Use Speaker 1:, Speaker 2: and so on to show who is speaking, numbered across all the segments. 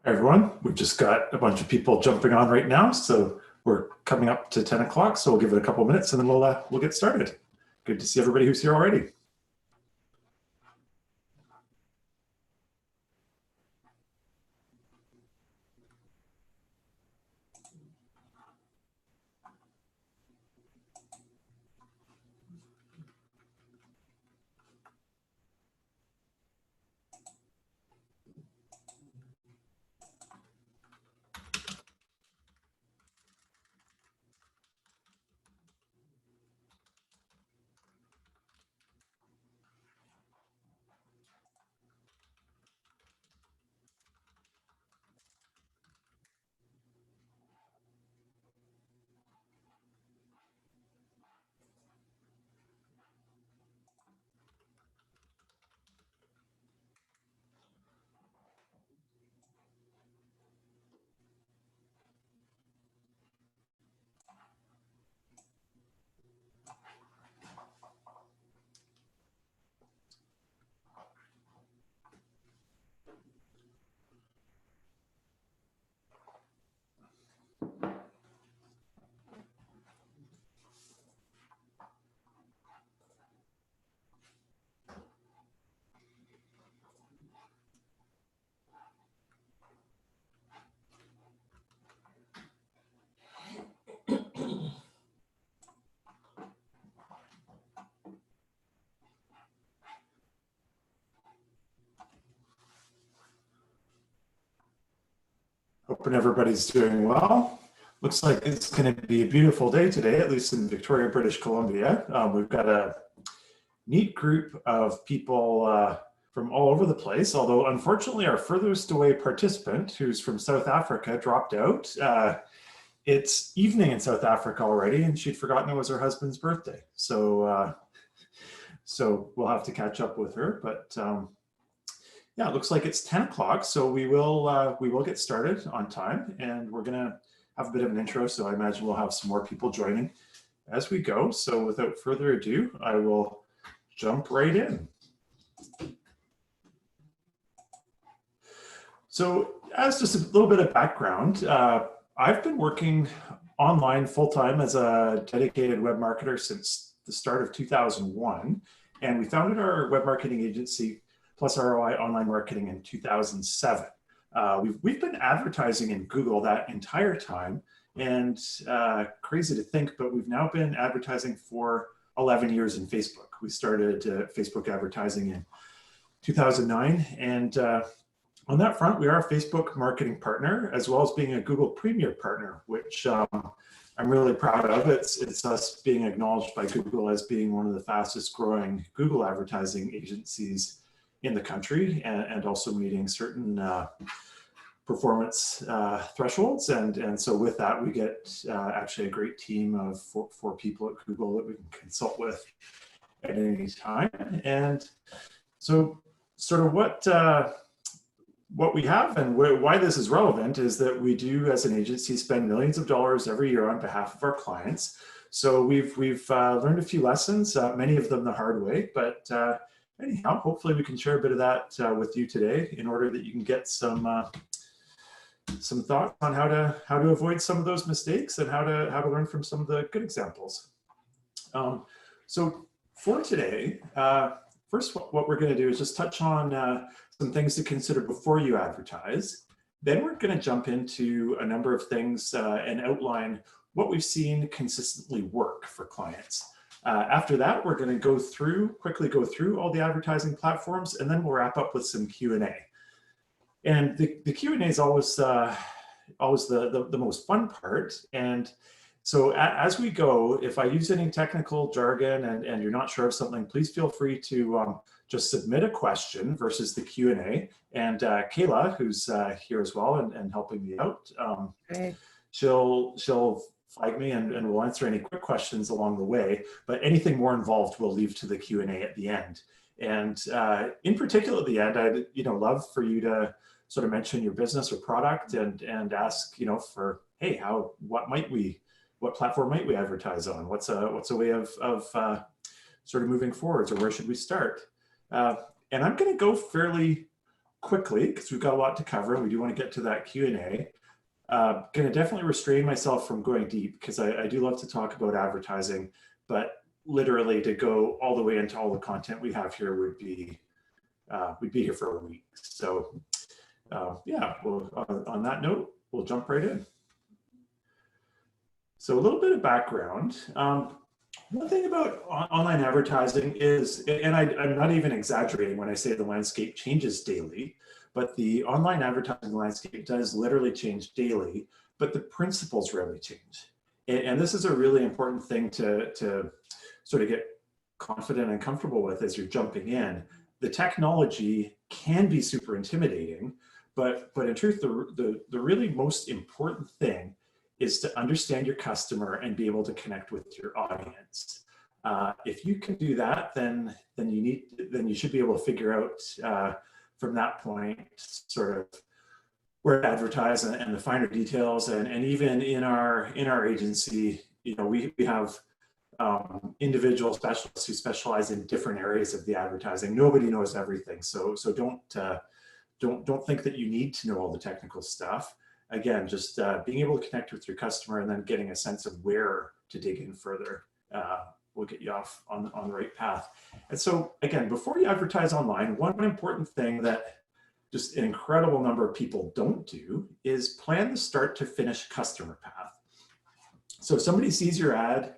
Speaker 1: Hi everyone, we've just got a bunch of people jumping on right now, so we're coming up to 10 o'clock, so we'll give it a couple minutes and then we'll get started. Good to see everybody who's here already. Hoping everybody's doing well. Looks like it's going to be a beautiful day today, at least in Victoria, British Columbia. We've got a neat group of people from all over the place, although unfortunately our furthest away participant, who's from South Africa, dropped out. It's evening in South Africa already, and she'd forgotten it was her husband's birthday. So we'll have to catch up with her. But yeah, it looks like it's 10 o'clock, so we will get started on time, and we're gonna have a bit of an intro. So I imagine we'll have some more people joining as we go. So without further ado, I will jump right in. So as just a little bit of background, I've been working online full-time as a dedicated web marketer since the start of 2001. And we founded our web marketing agency, Plus ROI Online Marketing, in 2007. We've been advertising in Google that entire time. And crazy to think, but we've now been advertising for 11 years in Facebook. We started Facebook advertising in 2009. And on that front, we are a Facebook marketing partner, as well as being a Google Premier partner, which I'm really proud of. It's us being acknowledged by Google as being one of the fastest growing Google advertising agencies in the country, and also meeting certain performance thresholds. And so with that, we get actually a great team of four people at Google that we can consult with at any time. And so sort of what we have and why this is relevant is that we do, as an agency, spend millions of dollars every year on behalf of our clients. So we've learned a few lessons, many of them the hard way, but anyhow, hopefully we can share a bit of that with you today in order that you can get some thoughts on how to avoid some of those mistakes and how to learn from some of the good examples. So for today, first, what we're going to do is just touch on some things to consider before you advertise. Then we're going to jump into a number of things and outline what we've seen consistently work for clients. After that, we're going to quickly go through all the advertising platforms, and then we'll wrap up with some Q&A. And the Q&A is always the most fun part. And so as we go, if I use any technical jargon and you're not sure of something, please feel free to just submit a question versus the Q&A. And Kayla, who's here as well and helping me out, she'll flag me and we'll answer any quick questions along the way. But anything more involved, we'll leave to the Q&A at the end. And in particular, at the end, I'd love for you to sort of mention your business or product and ask for, hey, what platform might we advertise on? What's a way of sort of moving forwards, or where should we start? And I'm going to go fairly quickly, because we've got a lot to cover and we do want to get to that Q&A. Going to definitely restrain myself from going deep because I do love to talk about advertising, but literally to go all the way into all the content we have here would be, we'd be here for a week. So yeah, well, on that note, we'll jump right in. So a little bit of background. One thing about online advertising is, and I'm not even exaggerating when I say the landscape changes daily, but the online advertising landscape does literally change daily, but the principles rarely change. And this is a really important thing to sort of get confident and comfortable with as you're jumping in. The technology can be super intimidating, but in truth, the really most important thing is to understand your customer and be able to connect with your audience. If you can do that, then you should be able to figure out from that point sort of where to advertise and the finer details. And even in our agency, you know, we have individual specialists who specialize in different areas of the advertising. Nobody knows everything, so don't think that you need to know all the technical stuff. Again, just being able to connect with your customer and then getting a sense of where to dig in further will get you off on the right path. And so again, before you advertise online, one important thing that just an incredible number of people don't do is plan the start to finish customer path. So if somebody sees your ad,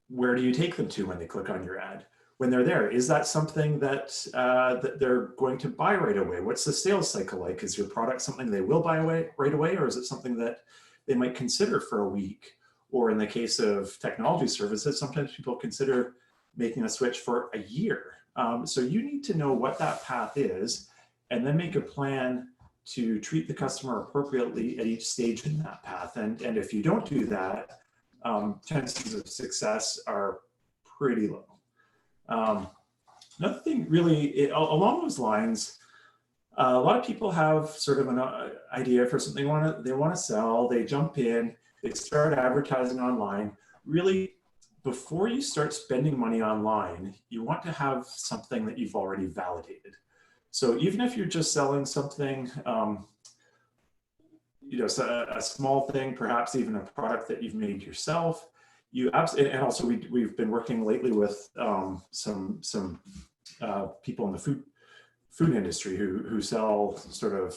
Speaker 1: where do you take them to when they click on your ad? When they're there, is that something that that they're going to buy right away? What's the sales cycle like? Is your product something they will buy right away, or is it something that they might consider for a week? Or in the case of technology services, sometimes people consider making a switch for a year. So you need to know what that path is, and then make a plan to treat the customer appropriately at each stage in that path. And if you don't do that, chances of success are pretty low. Another thing really along those lines, a lot of people have sort of an idea for something they want to sell, they jump in, they start advertising online. Really, before you start spending money online, you want to have something that you've already validated. So even if you're just selling something, you know, a small thing, perhaps even a product that you've made yourself, and also we've been working lately with some people in the food industry who sell sort of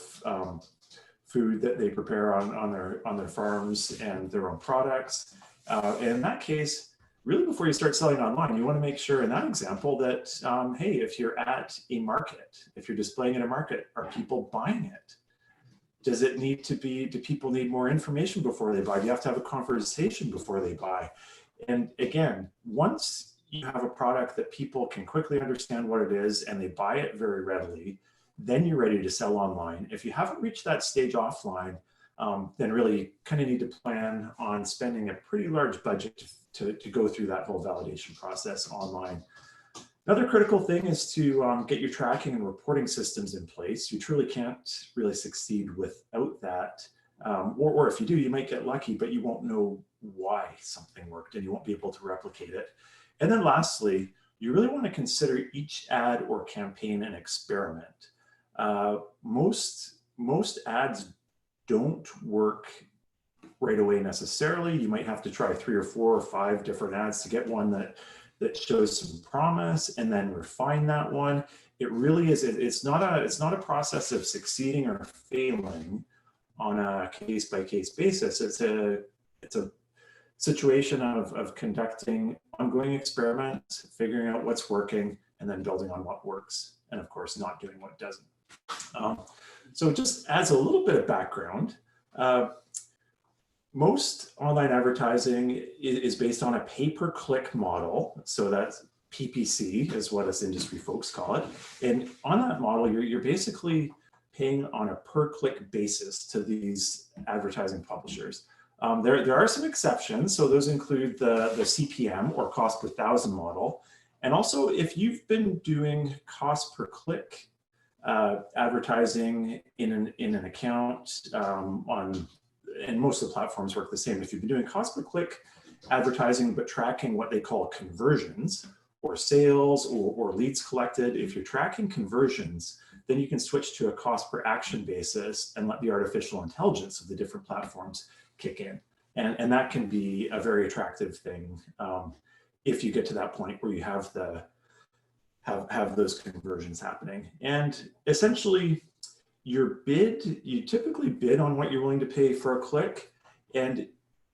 Speaker 1: food that they prepare on their farms and their own products. In that case, really before you start selling online, you want to make sure in that example that hey, if you're at a market, if you're displaying in a market, are people buying it? Does it need to be, do people need more information before they buy? Do you have to have a conversation before they buy? And again, once you have a product that people can quickly understand what it is and they buy it very readily, then you're ready to sell online. If you haven't reached that stage offline, then really you kind of need to plan on spending a pretty large budget to go through that whole validation process online. Another critical thing is to get your tracking and reporting systems in place. You truly can't really succeed without that. Or if you do, you might get lucky, but you won't know why something worked and you won't be able to replicate it. And then lastly, you really want to consider each ad or campaign an experiment. Most ads don't work right away necessarily. You might have to try 3 or 4 or 5 different ads to get one that shows some promise, and then refine that one. It really is, it's not a process of succeeding or failing on a case-by-case basis. It's a situation of conducting ongoing experiments, figuring out what's working, and then building on what works, and of course not doing what doesn't. So just as a little bit of background, most online advertising is based on a pay-per-click model. So that's PPC is what us industry folks call it. And on that model, you're basically paying on a per-click basis to these advertising publishers. There are some exceptions. So those include the CPM, or cost per thousand model. And also, if you've been doing cost per click advertising in an account and most of the platforms work the same. If you've been doing cost per click advertising, but tracking what they call conversions, or sales or leads collected, if you're tracking conversions, then you can switch to a cost per action basis and let the artificial intelligence of the different platforms kick in. And that can be a very attractive thing if you get to that point where you have those conversions happening. And essentially, you typically bid on what you're willing to pay for a click. And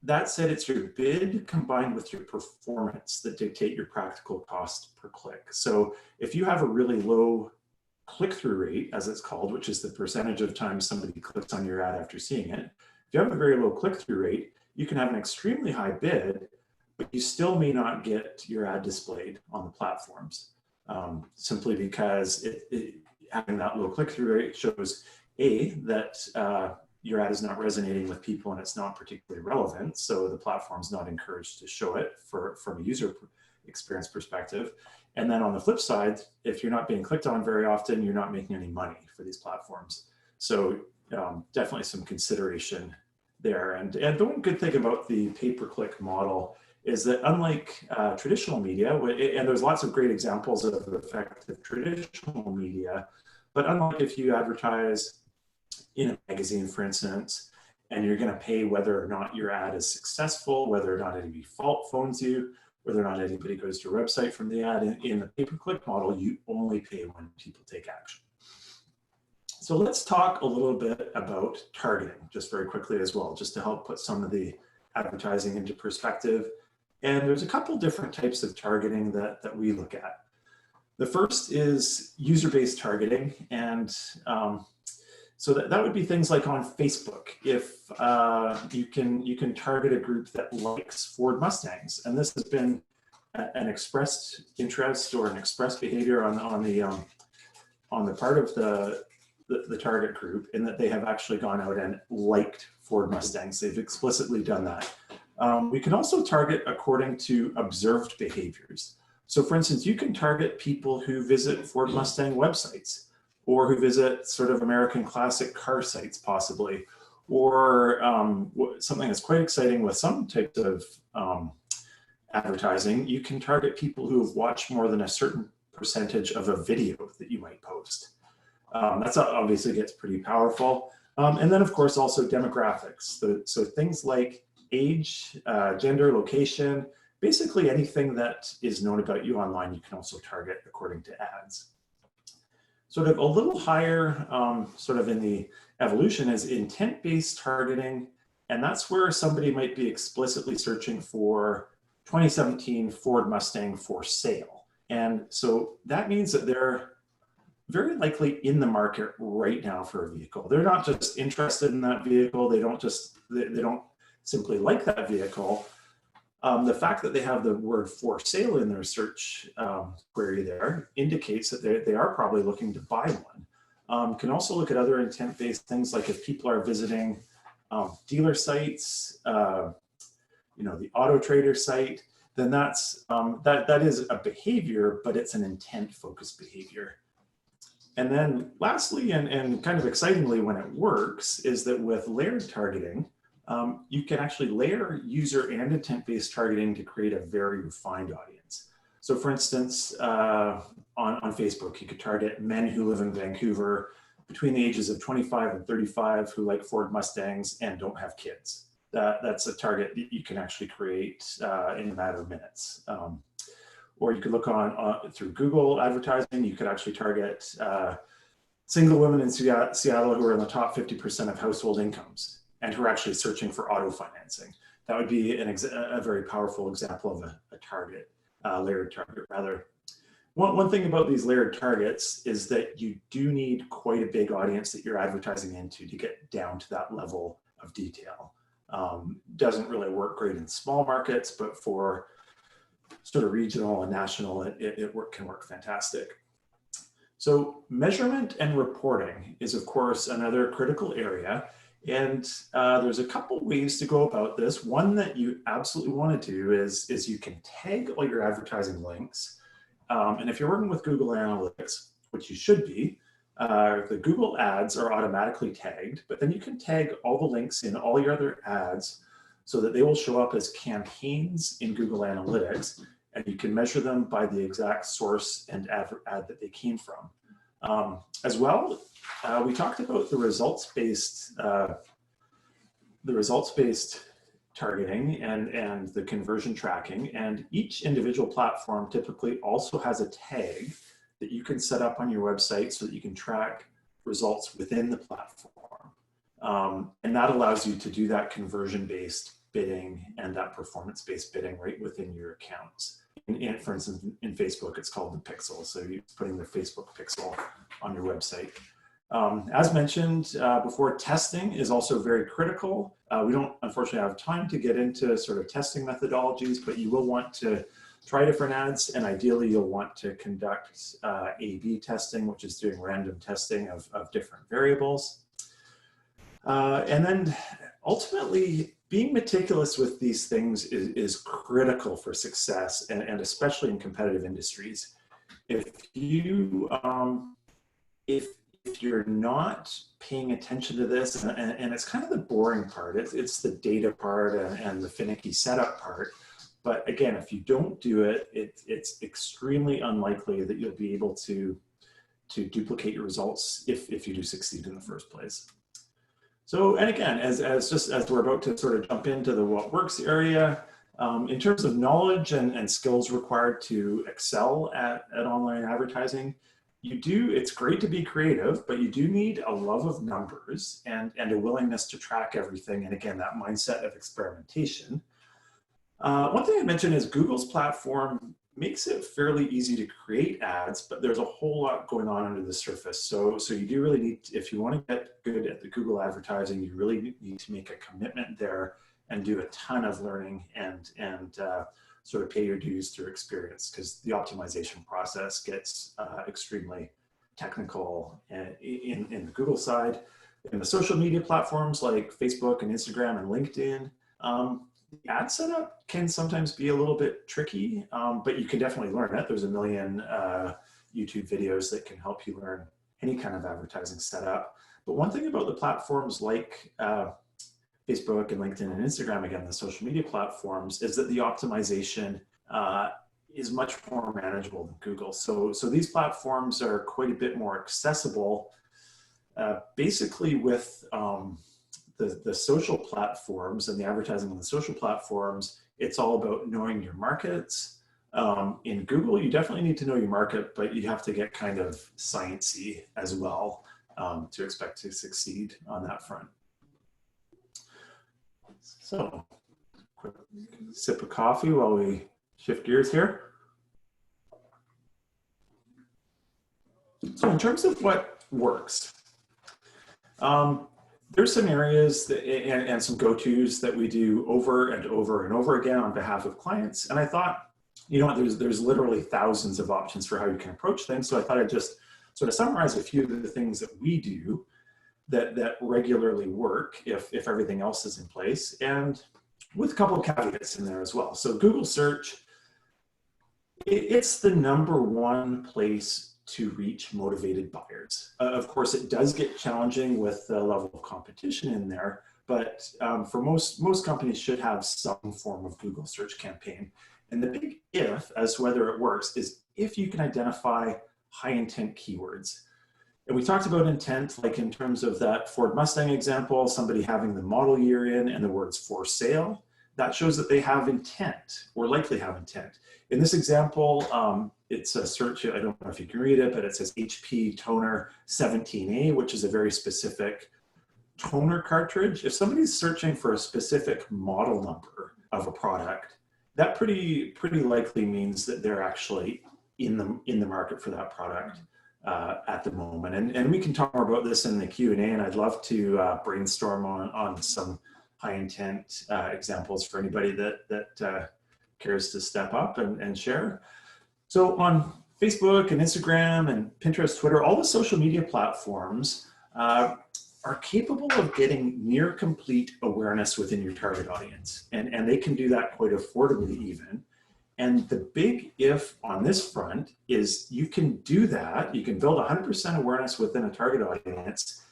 Speaker 1: that said, it's your bid combined with your performance that dictate your practical cost per click. So if you have a really low click-through rate, as it's called, which is the percentage of times somebody clicks on your ad after seeing it, if you have a very low click-through rate, you can have an extremely high bid, but you still may not get your ad displayed on the platforms, simply because having that low click-through rate shows that your ad is not resonating with people and it's not particularly relevant, so the platform's not encouraged to show it from a user experience perspective. And then on the flip side, if you're not being clicked on very often, you're not making any money for these platforms. So definitely some consideration there. And the one good thing about the pay-per-click model is that unlike traditional media, and there's lots of great examples of effective traditional media, but unlike if you advertise in a magazine, for instance, and you're going to pay whether or not your ad is successful, whether or not anybody phones you, whether or not anybody goes to your website from the ad. In the pay-per-click model, you only pay when people take action. So let's talk a little bit about targeting, just very quickly as well, just to help put some of the advertising into perspective. And there's a couple different types of targeting that we look at. The first is user-based targeting. And so that would be things like on Facebook. If you can target a group that likes Ford Mustangs, and this has been an expressed interest or an expressed behavior on the part of the target group, in that they have actually gone out and liked Ford Mustangs. They've explicitly done that. We can also target according to observed behaviors. So for instance, you can target people who visit Ford Mustang websites, or who visit sort of American classic car sites possibly, or something that's quite exciting with some types of advertising, you can target people who have watched more than a certain percentage of a video that you might post. That's obviously gets pretty powerful. And then of course also demographics. So things like age, gender, location, basically anything that is known about you online, you can also target according to ads. Sort of a little higher sort of in the evolution is intent-based targeting. And that's where somebody might be explicitly searching for 2017 Ford Mustang for sale. And so that means that they're very likely in the market right now for a vehicle. They're not just interested in that vehicle. They don't simply like that vehicle. The fact that they have the word for sale in their search query there indicates that they are probably looking to buy one. Can also look at other intent-based things, like if people are visiting dealer sites, the Auto Trader site, then that is a behavior, but it's an intent-focused behavior. And then lastly, and kind of excitingly when it works, is that with layered targeting, you can actually layer user and intent-based targeting to create a very refined audience. So for instance, on Facebook, you could target men who live in Vancouver between the ages of 25 and 35 who like Ford Mustangs and don't have kids. That's a target that you can actually create in a matter of minutes. Or you could look through Google advertising, you could actually target single women in Seattle who are in the top 50% of household incomes and who are actually searching for auto financing. That would be a very powerful example of a target, layered target rather. One thing about these layered targets is that you do need quite a big audience that you're advertising into to get down to that level of detail. Doesn't really work great in small markets, but for sort of regional and national, it can work fantastic. So measurement and reporting is, of course, another critical area. And there's a couple ways to go about this. One that you absolutely want to do is you can tag all your advertising links. And if you're working with Google Analytics, which you should be, the Google ads are automatically tagged, but then you can tag all the links in all your other ads so that they will show up as campaigns in Google Analytics. and you can measure them by the exact source and ad that they came from. As well, we talked about the results-based targeting and the conversion tracking, and each individual platform typically also has a tag that you can set up on your website so that you can track results within the platform. And that allows you to do that conversion-based bidding and that performance-based bidding right within your accounts. For instance, in Facebook, it's called the pixel. So you're putting the Facebook pixel on your website. As mentioned before, testing is also very critical. We don't, unfortunately, have time to get into sort of testing methodologies, but you will want to try different ads, and ideally you'll want to conduct A/B testing, which is doing random testing of different variables. And then ultimately, being meticulous with these things is critical for success, and especially in competitive industries. If you're not paying attention to this, and it's kind of the boring part, it's the data part and the finicky setup part. But again, if you don't do it, it's extremely unlikely that you'll be able to duplicate your results if you do succeed in the first place. So, and again, as we're about to sort of jump into the what works area, in terms of knowledge and skills required to excel at online advertising, it's great to be creative, but you do need a love of numbers and a willingness to track everything. And again, that mindset of experimentation. One thing I mentioned is Google's platform makes it fairly easy to create ads, but there's a whole lot going on under the surface. So you do really need, if you want to get good at the Google advertising, you really need to make a commitment there and do a ton of learning and sort of pay your dues through experience, because the optimization process gets extremely technical in the Google side. In the social media platforms like Facebook and Instagram and LinkedIn, the ad setup can sometimes be a little bit tricky, but you can definitely learn it. There's a million YouTube videos that can help you learn any kind of advertising setup. But one thing about the platforms like Facebook and LinkedIn and Instagram, again, the social media platforms, is that the optimization is much more manageable than Google. So these platforms are quite a bit more accessible. Basically with the social platforms and the advertising on the social platforms, it's all about knowing your markets. In Google, you definitely need to know your market, but you have to get kind of sciencey as well to expect to succeed on that front. So, quick sip of coffee while we shift gears here. So in terms of what works, there's some areas and some go-tos that we do over and over and over again on behalf of clients. And I thought, you know what, there's literally thousands of options for how you can approach things. So I thought I'd just sort of summarize a few of the things that we do that regularly work if everything else is in place, and with a couple of caveats in there as well. So Google search, it's the #1 place to reach motivated buyers. Of course, it does get challenging with the level of competition in there, but for most companies should have some form of Google search campaign. And the big if as to whether it works is if you can identify high intent keywords. And we talked about intent, like in terms of that Ford Mustang example, somebody having the model year in and the words for sale, that shows that they have intent or likely have intent. In this example, it's a search, I don't know if you can read it, but it says HP toner 17A, which is a very specific toner cartridge. If somebody's searching for a specific model number of a product, that pretty likely means that they're actually in the market for that product at the moment. And we can talk more about this in the Q&A, and I'd love to brainstorm on some high intent examples for anybody that cares to step up and share. So on Facebook and Instagram and Pinterest, Twitter, all the social media platforms are capable of getting near complete awareness within your target audience. And they can do that quite affordably even. And the big if on this front is you can do that, you can build 100% awareness within a target audience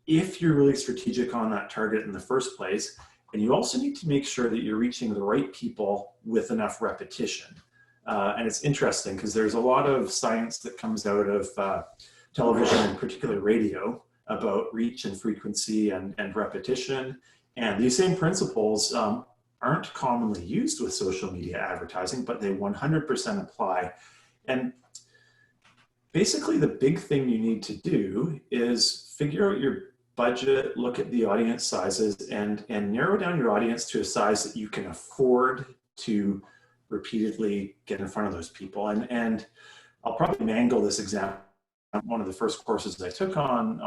Speaker 1: if you're really strategic on that target in the first place. And you also need to make sure that you're reaching the right people with enough repetition. And it's interesting because there's a lot of science that comes out of television and particularly radio about reach and frequency and repetition. And these same principles aren't commonly used with social media advertising, but they 100% apply. And basically the big thing you need to do is figure out your budget, look at the audience sizes, and narrow down your audience to a size that you can afford to repeatedly get in front of those people. And I'll probably mangle this example. One of the first courses I took on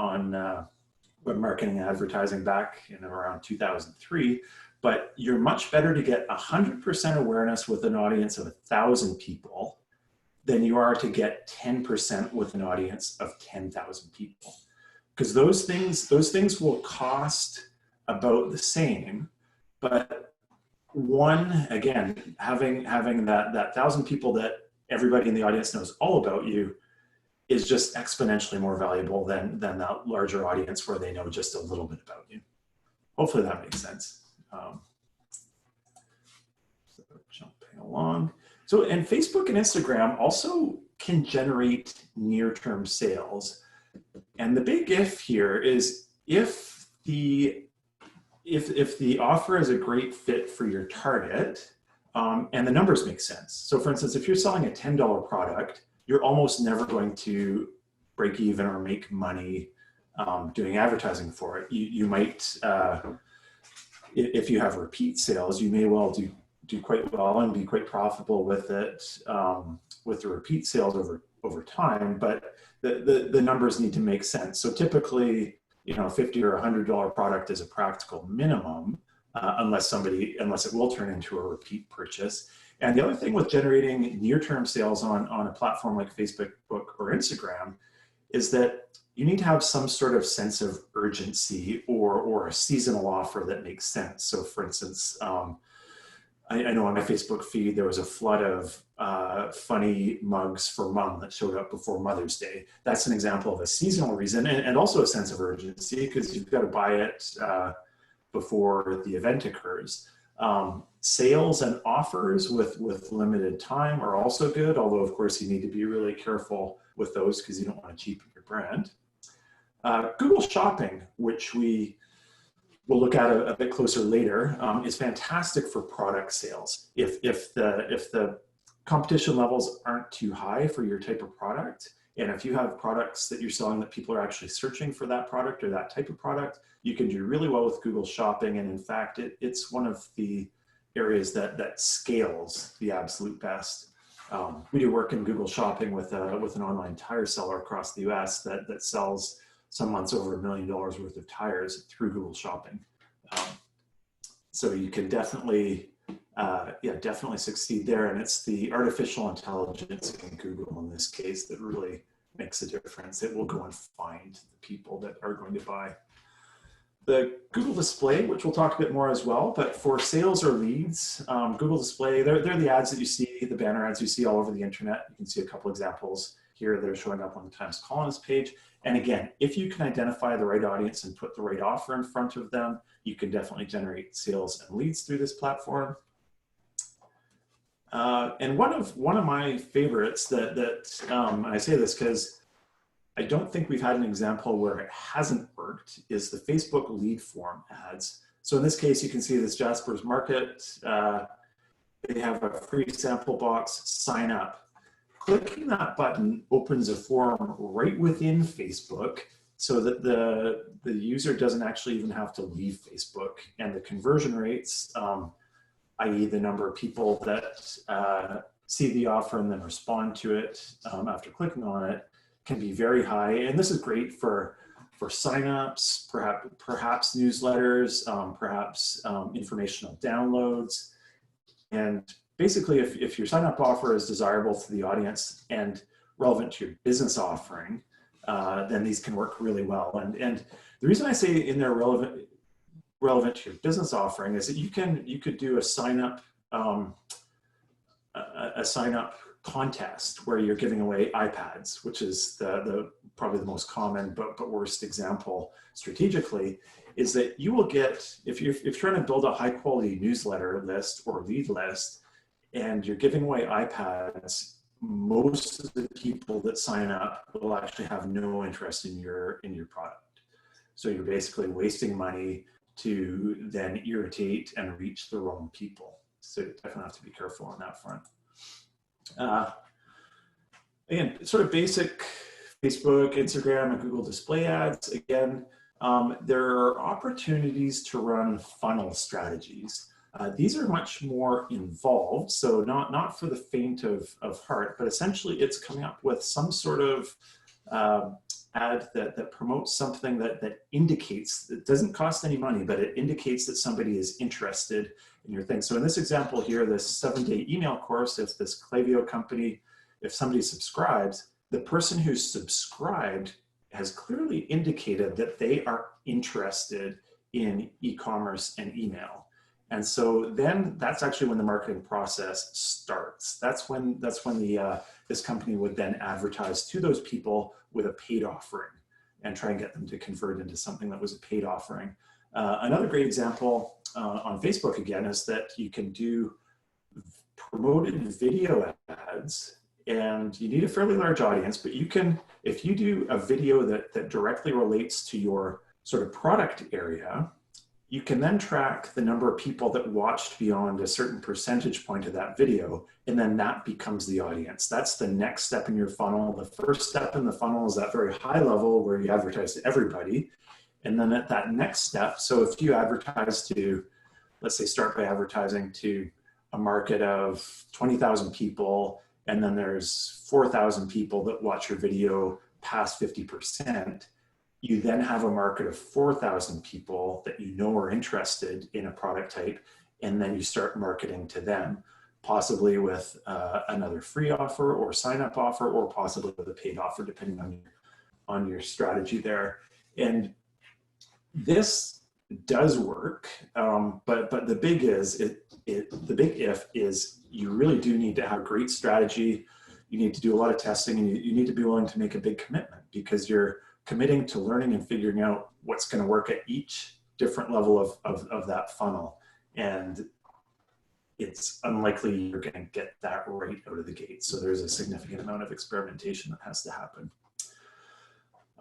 Speaker 1: web marketing and advertising back in around 2003, but you're much better to get 100% awareness with an audience of 1,000 people than you are to get 10% with an audience of 10,000 people. Because those things will cost about the same, but one, again, having that 1,000 people that everybody in the audience knows all about you is just exponentially more valuable than that larger audience where they know just a little bit about you. Hopefully that makes sense. So jumping along. So, and Facebook and Instagram also can generate near-term sales. And the big if here is if the offer is a great fit for your target and the numbers make sense. So for instance, if you're selling a $10 product, you're almost never going to break even or make money doing advertising for it. You might, if you have repeat sales, you may well do quite well and be quite profitable with it, with the repeat sales over time, but the numbers need to make sense. So typically, you know, $50 or $100 product is a practical minimum, unless it will turn into a repeat purchase. And the other thing with generating near-term sales on a platform like Facebook or Instagram is that you need to have some sort of sense of urgency or a seasonal offer that makes sense. So for instance, I know on my Facebook feed, there was a flood of funny mugs for mom that showed up before Mother's Day. That's an example of a seasonal reason and also a sense of urgency because you've got to buy it before the event occurs. Sales and offers with limited time are also good, although of course you need to be really careful with those because you don't want to cheapen your brand. Google Shopping, which we'll look at a bit closer later, is fantastic for product sales. If the competition levels aren't too high for your type of product, and if you have products that you're selling that people are actually searching for that product or that type of product, you can do really well with Google Shopping. And in fact, it's one of the areas that scales the absolute best. We do work in Google Shopping with an online tire seller across the US that sells some months over $1 million worth of tires through Google Shopping. So you can definitely succeed there. And it's the artificial intelligence in Google in this case that really makes a difference. It will go and find the people that are going to buy. The Google Display, which we'll talk a bit more as well, but for sales or leads, Google Display, they're the ads that you see, the banner ads you see all over the internet. You can see a couple examples here that are showing up on the Times Colonist page. And again, if you can identify the right audience and put the right offer in front of them, you can definitely generate sales and leads through this platform. And one of my favorites and I say this because I don't think we've had an example where it hasn't worked, is the Facebook lead form ads. So in this case, you can see this Jasper's Market. They have a free sample box, sign up. Clicking that button opens a form right within Facebook so that the user doesn't actually even have to leave Facebook. And the conversion rates, i.e. the number of people that see the offer and then respond to it after clicking on it, can be very high. And this is great for signups, perhaps newsletters, perhaps informational downloads. And basically, if your sign-up offer is desirable to the audience and relevant to your business offering, then these can work really well. And the reason I say in there relevant to your business offering is that you could do a sign-up contest where you're giving away iPads, which is probably the most common but worst example strategically, is that you will get, if you're trying to build a high quality newsletter list or lead list, and you're giving away iPads, most of the people that sign up will actually have no interest in your product. So you're basically wasting money to then irritate and reach the wrong people. So you definitely have to be careful on that front. Again, sort of basic Facebook, Instagram, and Google display ads. Again, there are opportunities to run funnel strategies. These are much more involved, so not for the faint of heart, but essentially it's coming up with some sort of ad that promotes something that indicates, it doesn't cost any money, but it indicates that somebody is interested in your thing. So in this example here, this 7-day email course, if this Klaviyo company, if somebody subscribes, the person who's subscribed has clearly indicated that they are interested in e-commerce and email. And so then that's actually when the marketing process starts. That's when this company would then advertise to those people with a paid offering and try and get them to convert into something that was a paid offering. Another great example on Facebook again is that you can do promoted video ads, and you need a fairly large audience, but you can, if you do a video that directly relates to your sort of product area, you can then track the number of people that watched beyond a certain percentage point of that video, and then that becomes the audience. That's the next step in your funnel. The first step in the funnel is that very high level where you advertise to everybody. And then at that next step, so if you advertise to, let's say start by advertising to a market of 20,000 people, and then there's 4,000 people that watch your video past 50%, you then have a market of 4,000 people that you know are interested in a product type, and then you start marketing to them, possibly with another free offer or sign-up offer, or possibly with a paid offer, depending on your strategy there. And this does work, but the big the big if is you really do need to have great strategy. You need to do a lot of testing, and you need to be willing to make a big commitment, because you're committing to learning and figuring out what's going to work at each different level of that funnel. And it's unlikely you're going to get that right out of the gate. So there's a significant amount of experimentation that has to happen.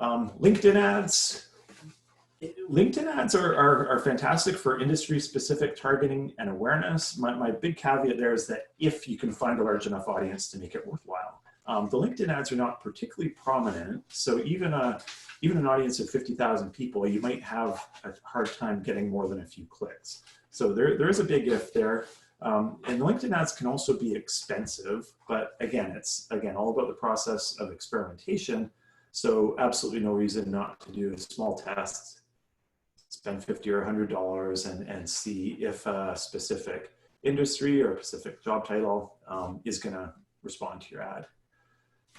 Speaker 1: LinkedIn ads. LinkedIn ads are fantastic for industry-specific targeting and awareness. My big caveat there is that if you can find a large enough audience to make it worthwhile. The LinkedIn ads are not particularly prominent, so even an audience of 50,000 people, you might have a hard time getting more than a few clicks. So there is a big if there. And LinkedIn ads can also be expensive, but again, it's all about the process of experimentation. So absolutely no reason not to do a small test, spend $50 or $100 and see if a specific industry or a specific job title is going to respond to your ad.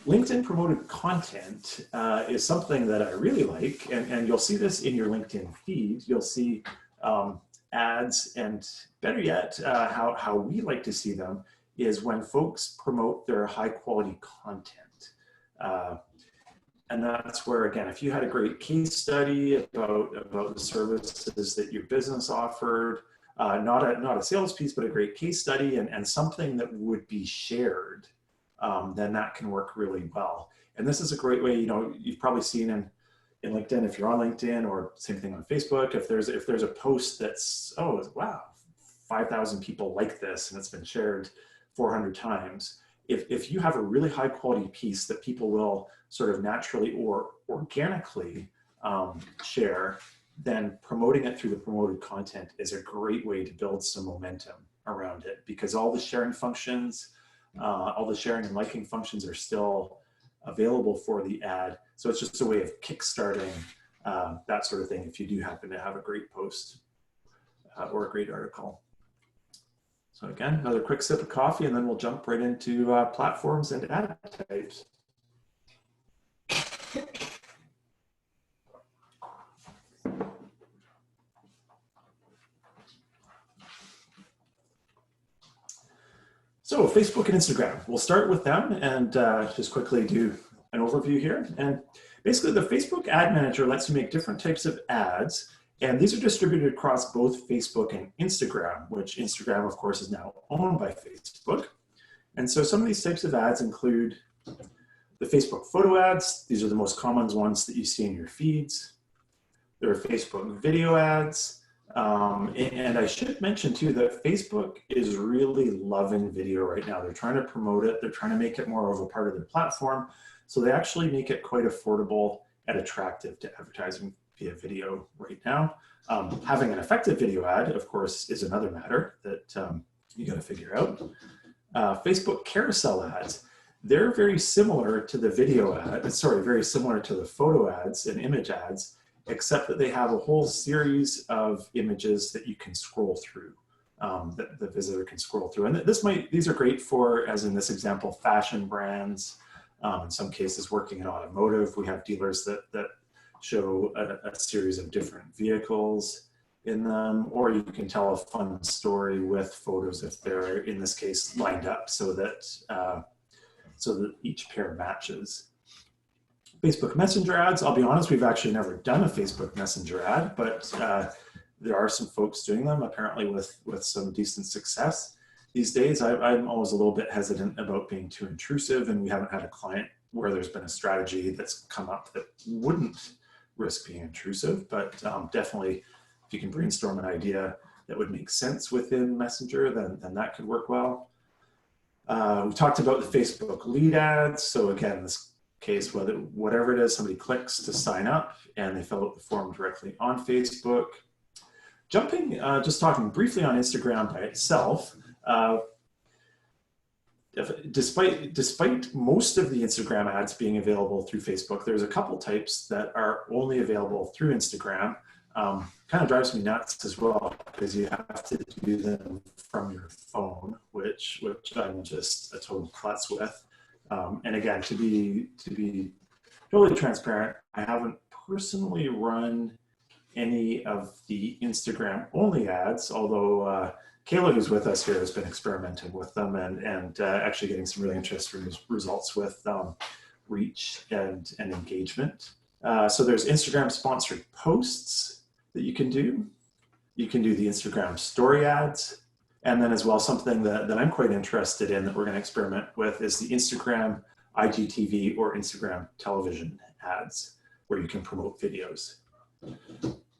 Speaker 1: LinkedIn promoted content is something that I really like, and you'll see this in your LinkedIn feed. You'll see ads, and better yet, how we like to see them is when folks promote their high quality content. And that's where, again, if you had a great case study about the services that your business offered, not a sales piece, but a great case study and something that would be shared, then that can work really well. And this is a great way, you've probably seen in LinkedIn, if you're on LinkedIn, or same thing on Facebook, if there's a post that's, oh, wow, 5,000 people like this and it's been shared 400 times. If you have a really high quality piece that people will sort of naturally or organically share, then promoting it through the promoted content is a great way to build some momentum around it, because all the sharing functions, all the sharing and liking functions are still available for the ad. So it's just a way of kickstarting that sort of thing if you do happen to have a great post or a great article. So again, another quick sip of coffee, and then we'll jump right into platforms and ad types. So Facebook and Instagram, we'll start with them and just quickly do an overview here. And basically the Facebook ad manager lets you make different types of ads And these are distributed across both Facebook and Instagram, which Instagram, of course, is now owned by Facebook. And so some of these types of ads include the Facebook photo ads. These are the most common ones that you see in your feeds. There are Facebook video ads. And I should mention too that Facebook is really loving video right now. They're trying to promote it. They're trying to make it more of a part of their platform. So they actually make it quite affordable and attractive to advertising via video right now. Having an effective video ad, of course, is another matter that you got to figure out. Facebook carousel ads, they're very similar to the video ads, very similar to the photo ads and image ads, except that they have a whole series of images that you can scroll through, that the visitor can scroll through. And these are great for, as in this example, fashion brands, in some cases working in automotive. We have dealers that show a series of different vehicles in them, or you can tell a fun story with photos if they're, in this case, lined up so that each pair matches. Facebook Messenger ads, I'll be honest, we've actually never done a Facebook Messenger ad, but there are some folks doing them, apparently with some decent success. These days, I'm always a little bit hesitant about being too intrusive, and we haven't had a client where there's been a strategy that's come up that wouldn't risk being intrusive, but definitely if you can brainstorm an idea that would make sense within Messenger, then that could work well. We talked about the Facebook lead ads. So again, in this case, whatever it is, somebody clicks to sign up and they fill out the form directly on Facebook. Just talking briefly on Instagram by itself, despite most of the Instagram ads being available through Facebook, there's a couple types that are only available through Instagram. Kind of drives me nuts as well, because you have to do them from your phone, which I'm just a total klutz with. And again, to be totally transparent, I haven't personally run any of the Instagram only ads, although Kayla, who's with us here, has been experimenting with them and actually getting some really interesting results with reach and engagement. So there's Instagram sponsored posts that you can do. You can do the Instagram story ads. And then as well, something that I'm quite interested in that we're going to experiment with is the Instagram IGTV or Instagram television ads, where you can promote videos.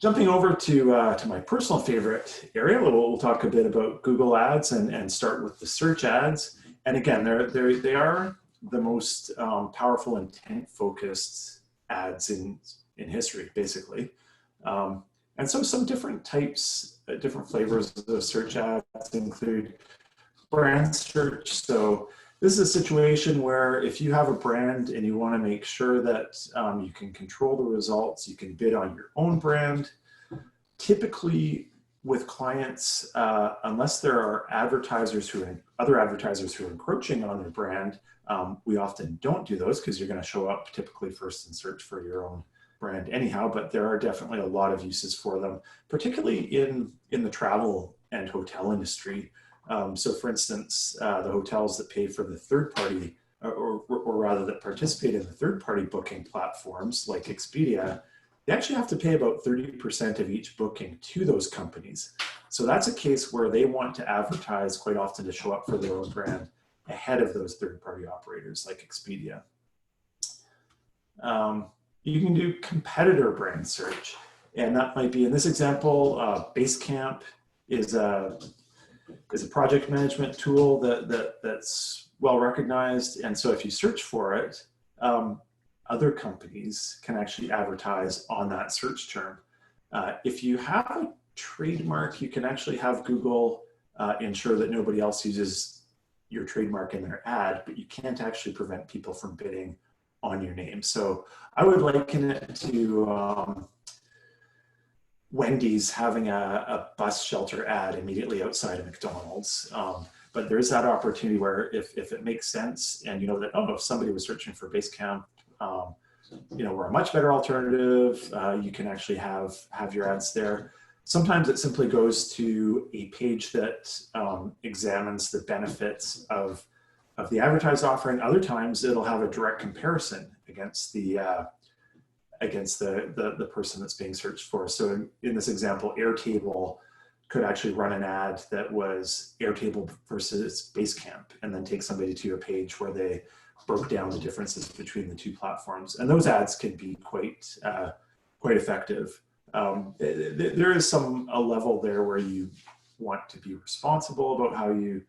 Speaker 1: Jumping over to my personal favorite area, we'll talk a bit about Google Ads and start with the search ads. And again, they are the most powerful intent-focused ads in history, basically. And so some different types, different flavors of search ads include brand search. So this is a situation where if you have a brand and you want to make sure that you can control the results, you can bid on your own brand. Typically with clients, unless there are other advertisers who are encroaching on their brand, we often don't do those because you're going to show up typically first in search for your own brand anyhow, but there are definitely a lot of uses for them, particularly in the travel and hotel industry. So for instance, the hotels that pay for the third party, or rather that participate in the third party booking platforms like Expedia, they actually have to pay about 30% of each booking to those companies. So that's a case where they want to advertise quite often to show up for their own brand ahead of those third party operators like Expedia. You can do competitor brand search, and that might be, in this example, Basecamp is a project management tool that's well recognized, and so if you search for it, other companies can actually advertise on that search term. If you have a trademark, you can actually have Google ensure that nobody else uses your trademark in their ad, but you can't actually prevent people from bidding on your name. So I would liken it to Wendy's having a bus shelter ad immediately outside of McDonald's. But there's that opportunity where if it makes sense and you know that, oh, if somebody was searching for Basecamp, we're a much better alternative, you can actually have your ads there. Sometimes it simply goes to a page that examines the benefits of the advertised offering. Other times it'll have a direct comparison against the against the person that's being searched for. So in this example, Airtable could actually run an ad that was Airtable versus Basecamp, and then take somebody to a page where they broke down the differences between the two platforms. And those ads can be quite effective. There is a level there where you want to be responsible about how you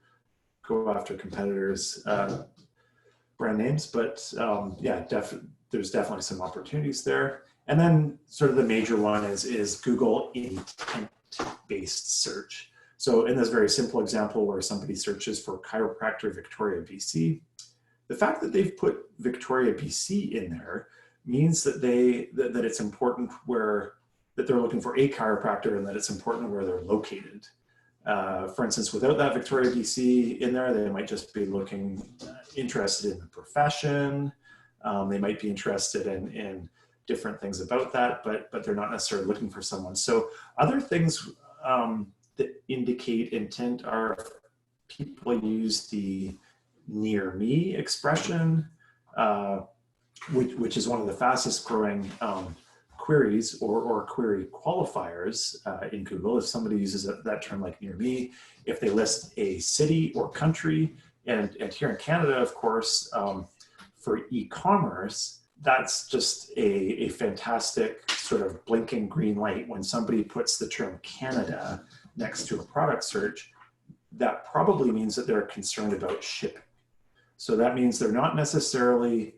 Speaker 1: go after competitors' brand names, but yeah, there's definitely some opportunities there. And then sort of the major one is Google intent-based search. So in this very simple example where somebody searches for chiropractor Victoria, BC, the fact that they've put Victoria, BC in there means that that it's important that they're looking for a chiropractor, and that it's important where they're located. For instance, without that Victoria, BC in there, they might just be interested in the profession. They might be interested in different things about that, but they're not necessarily looking for someone. So other things that indicate intent are people use the near me expression, which is one of the fastest growing queries or query qualifiers in Google. If somebody uses that term like near me, if they list a city or country, and here in Canada, of course, for e-commerce, that's just a fantastic sort of blinking green light. When somebody puts the term Canada next to a product search, that probably means that they're concerned about shipping. So that means they're not necessarily,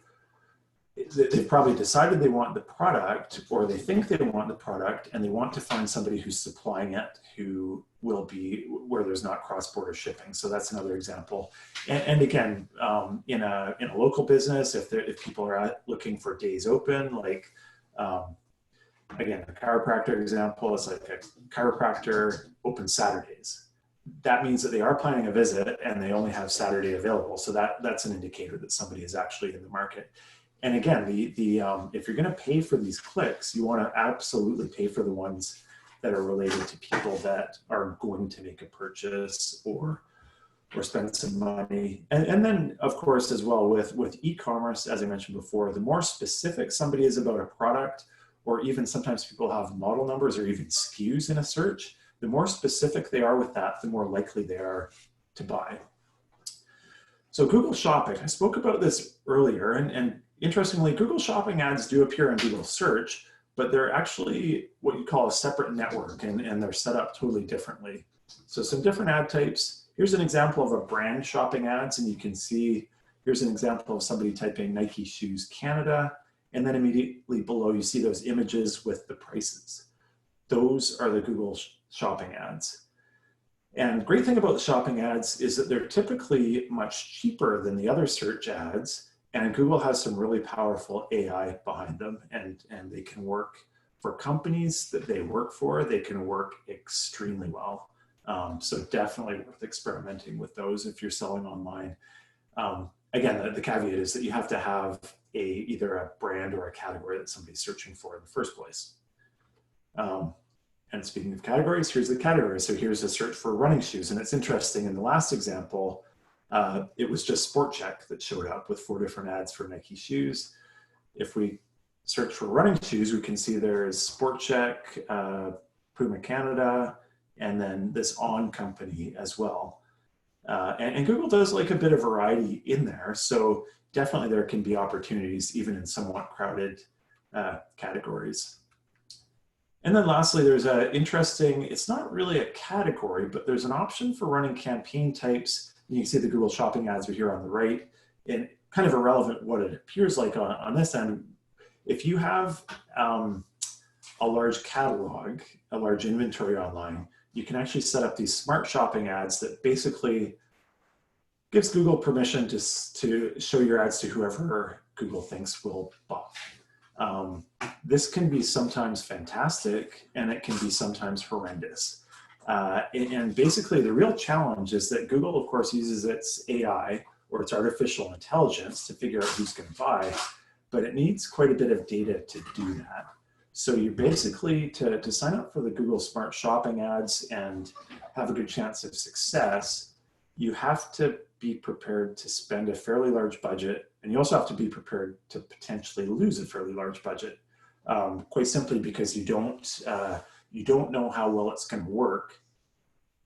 Speaker 1: they've probably decided they want the product, or they think they want the product, and they want to find somebody who's supplying it who will be where there's not cross-border shipping. So that's another example. And again, in a local business, if people are looking for days open, like again, a chiropractor example is like a chiropractor open Saturdays. That means that they are planning a visit and they only have Saturday available. So that's an indicator that somebody is actually in the market. And again, if you're going to pay for these clicks, you want to absolutely pay for the ones that are related to people that are going to make a purchase or spend some money. And then, of course, as well with e-commerce, as I mentioned before, the more specific somebody is about a product, or even sometimes people have model numbers or even SKUs in a search, the more specific they are with that, the more likely they are to buy. So Google Shopping, I spoke about this earlier, and interestingly, Google Shopping ads do appear in Google Search, but they're actually what you call a separate network, and they're set up totally differently. So some different ad types. Here's an example of a brand shopping ads, and you can see, here's an example of somebody typing Nike Shoes Canada, and then immediately below you see those images with the prices. Those are the Google Shopping ads. And the great thing about the shopping ads is that they're typically much cheaper than the other search ads, and Google has some really powerful AI behind them, and they can work for companies that they work for. They can work extremely well. So definitely worth experimenting with those if you're selling online. Again, the caveat is that you have to have either a brand or a category that somebody's searching for in the first place. And speaking of categories, here's the category. So here's a search for running shoes. And it's interesting, in the last example, it was just Sport Check that showed up with 4 different ads for Nike shoes. If we search for running shoes, we can see there's Sport Check, Puma Canada, and then this On company as well. And Google does like a bit of variety in there. So definitely there can be opportunities even in somewhat crowded categories. And then lastly, there's an interesting, it's not really a category, but there's an option for running campaign types. You can see the Google Shopping ads are here on the right, and kind of irrelevant what it appears like on this end. If you have a large catalog, a large inventory online, you can actually set up these smart shopping ads that basically gives Google permission to show your ads to whoever Google thinks will buy. This can be sometimes fantastic, and it can be sometimes horrendous. And basically the real challenge is that Google, of course, uses its AI or its artificial intelligence to figure out who's going to buy, but it needs quite a bit of data to do that. So you basically, to sign up for the Google Smart Shopping ads and have a good chance of success, you have to be prepared to spend a fairly large budget, and you also have to be prepared to potentially lose a fairly large budget. quite simply because you don't know how well it's going to work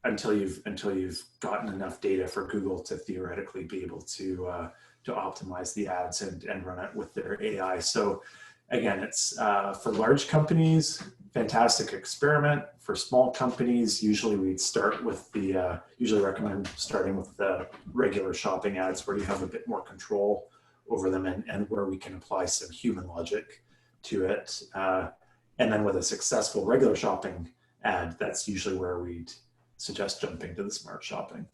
Speaker 1: until you've gotten enough data for Google to theoretically be able to optimize the ads and run it with their AI. So again, it's for large companies, fantastic experiment. For small companies, usually we'd start with usually recommend starting with the regular shopping ads where you have a bit more control over them and where we can apply some human logic to it. And then with a successful regular shopping ad, that's usually where we'd suggest jumping to the smart shopping.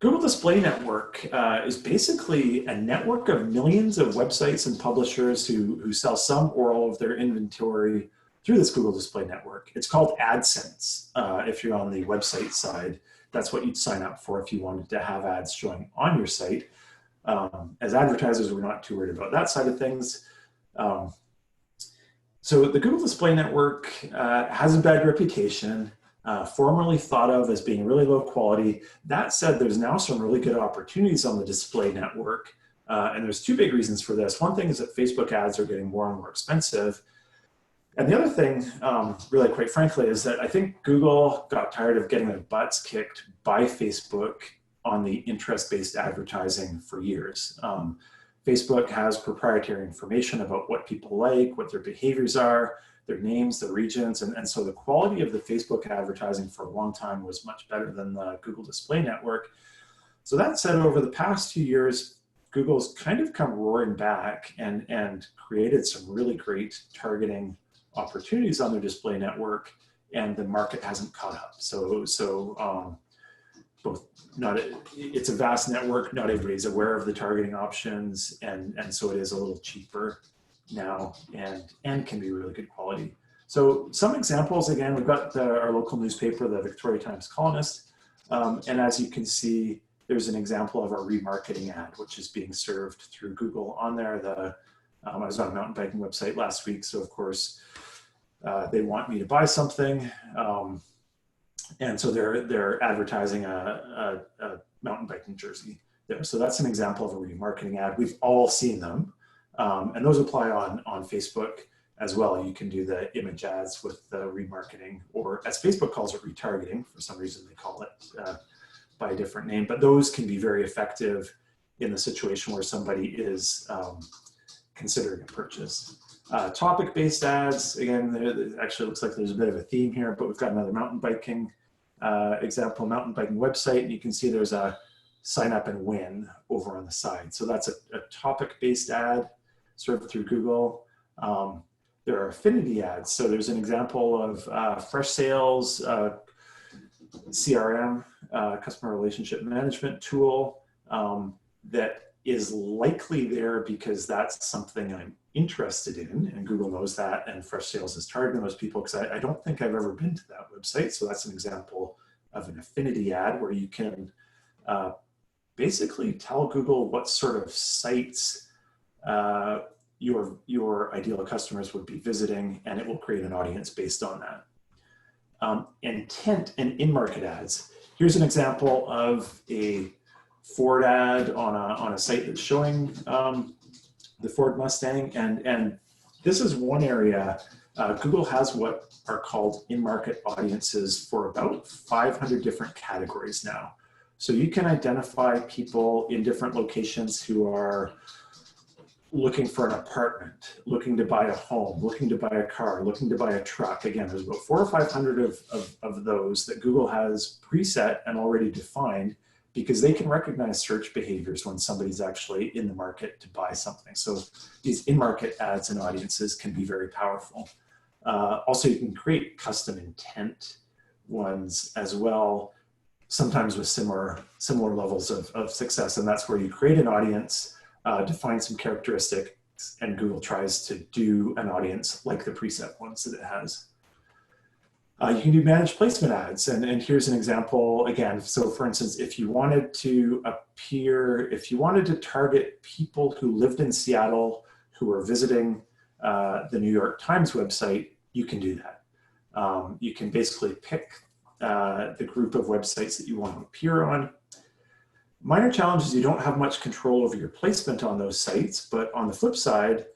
Speaker 1: Google Display Network is basically a network of millions of websites and publishers who sell some or all of their inventory through this Google Display Network. It's called AdSense if you're on the website side. That's what you'd sign up for if you wanted to have ads showing on your site. As advertisers, we're not too worried about that side of things. So the Google Display Network has a bad reputation. Formerly thought of as being really low quality. That said, there's now some really good opportunities on the display network. And there's two big reasons for this. One thing is that Facebook ads are getting more and more expensive. And the other thing, really quite frankly, is that I think Google got tired of getting their butts kicked by Facebook on the interest-based advertising for years. Facebook has proprietary information about what people like, what their behaviors are, their names, their regions, and so the quality of the Facebook advertising for a long time was much better than the Google Display Network. So that said, over the past few years, Google's kind of come roaring back and created some really great targeting opportunities on their display network, and the market hasn't caught up. It's a vast network, not everybody's aware of the targeting options, and so it is a little cheaper now and can be really good quality. So some examples, again, we've got our local newspaper, the Victoria Times Colonist, and as you can see, there's an example of our remarketing ad, which is being served through Google on there. I was on a mountain biking website last week, so of course they want me to buy something, and so they're advertising a mountain biking jersey there. So that's an example of a remarketing ad. We've all seen them. And those apply on Facebook as well. You can do the image ads with the remarketing, or as Facebook calls it, retargeting. For some reason, they call it by a different name. But those can be very effective in the situation where somebody is considering a purchase. Topic-based ads, again, it actually looks like there's a bit of a theme here, but we've got another mountain biking example, mountain biking website, and you can see there's a sign up and win over on the side. So that's a topic-based ad served through Google. There are affinity ads. So there's an example of fresh sales, CRM, customer relationship management tool that is likely there because that's something I'm interested in, and Google knows that, and fresh sales is targeting those people because I don't think I've ever been to that website. So that's an example of an affinity ad where you can basically tell Google what sort of sites your ideal customers would be visiting, and it will create an audience based on that. Intent and in-market ads. Here's an example of a Ford ad on a site that's showing the Ford Mustang, and this is one area. Google has what are called in-market audiences for about 500 different categories now. So you can identify people in different locations who are looking for an apartment, looking to buy a home, looking to buy a car, looking to buy a truck. Again, there's about 400 or 500 of those that Google has preset and already defined because they can recognize search behaviors when somebody's actually in the market to buy something. So these in-market ads and audiences can be very powerful. Also, you can create custom intent ones as well, sometimes with similar levels of success. And that's where you create an audience, define some characteristics, and Google tries to do an audience like the preset ones that it has. You can do managed placement ads, and here's an example again. So for instance, if you wanted to target people who lived in Seattle who were visiting the New York Times website, you can do that. You can basically pick the group of websites that you want to appear on. Minor challenge is you don't have much control over your placement on those sites, but on the flip side,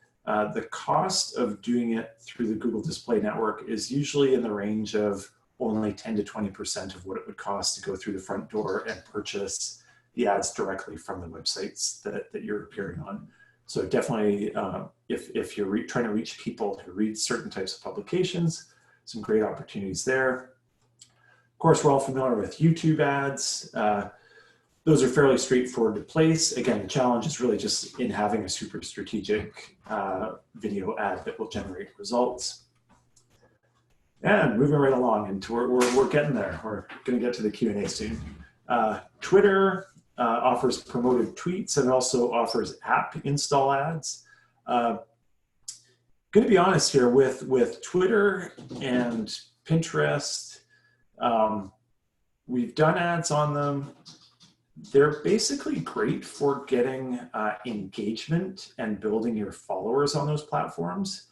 Speaker 1: the cost of doing it through the Google Display Network is usually in the range of only 10 to 20% of what it would cost to go through the front door and purchase the ads directly from the websites that you're appearing on. So definitely, if you're trying to reach people who read certain types of publications, some great opportunities there. Of course, we're all familiar with YouTube ads. Those are fairly straightforward to place. Again, the challenge is really just in having a super strategic video ad that will generate results. And moving right along, and we're getting there. We're going to get to the Q&A soon. Twitter offers promoted tweets and also offers app install ads. Going to be honest here with Twitter and Pinterest. We've done ads on them. They're basically great for getting engagement and building your followers on those platforms.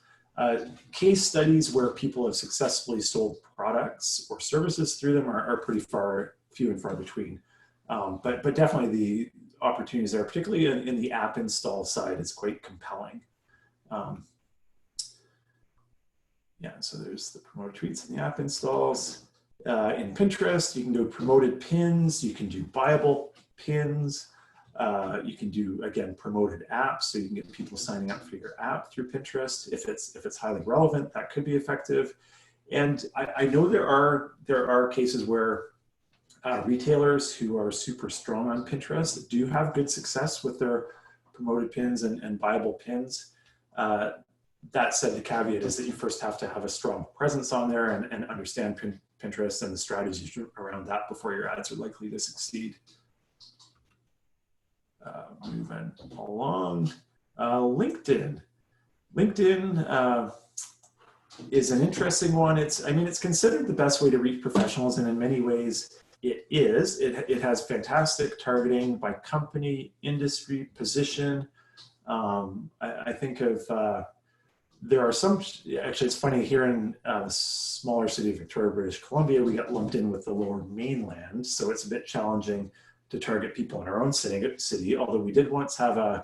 Speaker 1: Case studies where people have successfully sold products or services through them are pretty few and far between. But definitely the opportunities there, particularly in the app install side, is quite compelling. Yeah, so there's the promoted tweets and the app installs. In Pinterest, you can do promoted pins, you can do buyable pins, you can do, again, promoted apps, so you can get people signing up for your app through Pinterest. If it's highly relevant, that could be effective. And I know there are cases where retailers who are super strong on Pinterest do have good success with their promoted pins and buyable pins. That said, the caveat is that you first have to have a strong presence on there and understand Pinterest and the strategies around that before your ads are likely to succeed. Moving along, LinkedIn. LinkedIn is an interesting one. It's considered the best way to reach professionals, and in many ways it is. It has fantastic targeting by company, industry, position. I think of there are some, actually it's funny, here in the smaller city of Victoria, British Columbia, we got lumped in with the Lower Mainland, so it's a bit challenging to target people in our own city, although we did once have a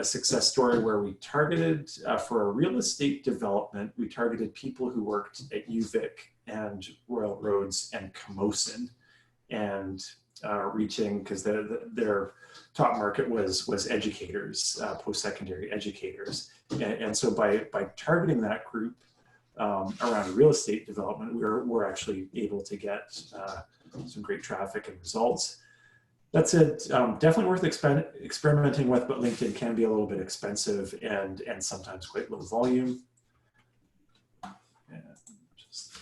Speaker 1: success story where we targeted, for a real estate development, we targeted people who worked at UVic and Royal Roads and Camosun, and reaching, because their top market was educators, post-secondary educators. And so by targeting that group around real estate development, we're actually able to get some great traffic and results. That said, definitely worth experimenting with, but LinkedIn can be a little bit expensive and sometimes quite low volume. And just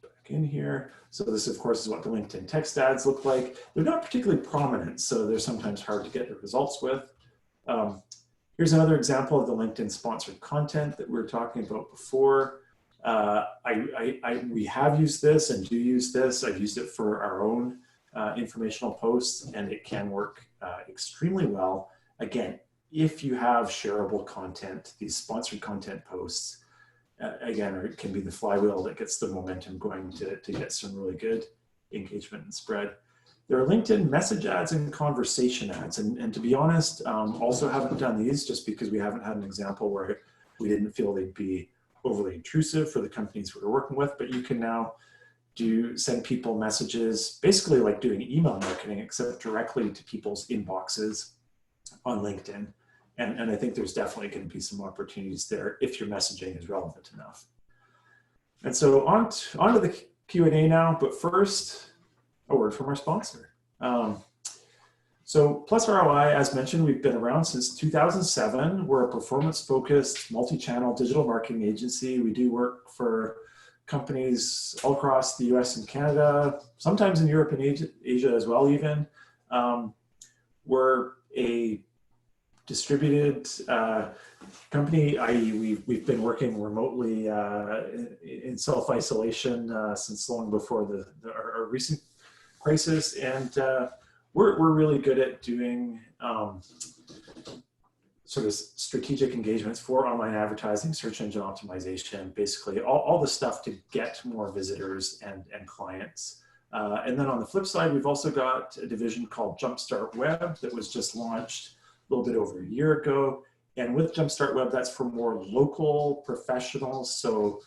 Speaker 1: back in here. So this, of course, is what the LinkedIn text ads look like. They're not particularly prominent, so they're sometimes hard to get the results with. Here's another example of the LinkedIn sponsored content that we were talking about before. We have used this and do use this. I've used it for our own informational posts, and it can work extremely well. Again, if you have shareable content, these sponsored content posts, again, it can be the flywheel that gets the momentum going to get some really good engagement and spread. There are LinkedIn message ads and conversation ads. And to be honest, also haven't done these just because we haven't had an example where we didn't feel they'd be overly intrusive for the companies we were working with, but you can now send people messages, basically like doing email marketing, except directly to people's inboxes on LinkedIn. And I think there's definitely going to be some opportunities there if your messaging is relevant enough. And so on to the Q&A now, but first, a word from our sponsor. So Plus ROI, as mentioned, we've been around since 2007. We're a performance-focused, multi-channel digital marketing agency. We do work for companies all across the US and Canada, sometimes in Europe and Asia as well even. We're a distributed company, i.e. we've been working remotely in self-isolation since long before our recent crisis, and we're really good at doing sort of strategic engagements for online advertising, search engine optimization, basically all the stuff to get more visitors and clients. And then on the flip side, we've also got a division called Jumpstart Web that was just launched a little bit over a year ago. And with Jumpstart Web, that's for more local professionals. So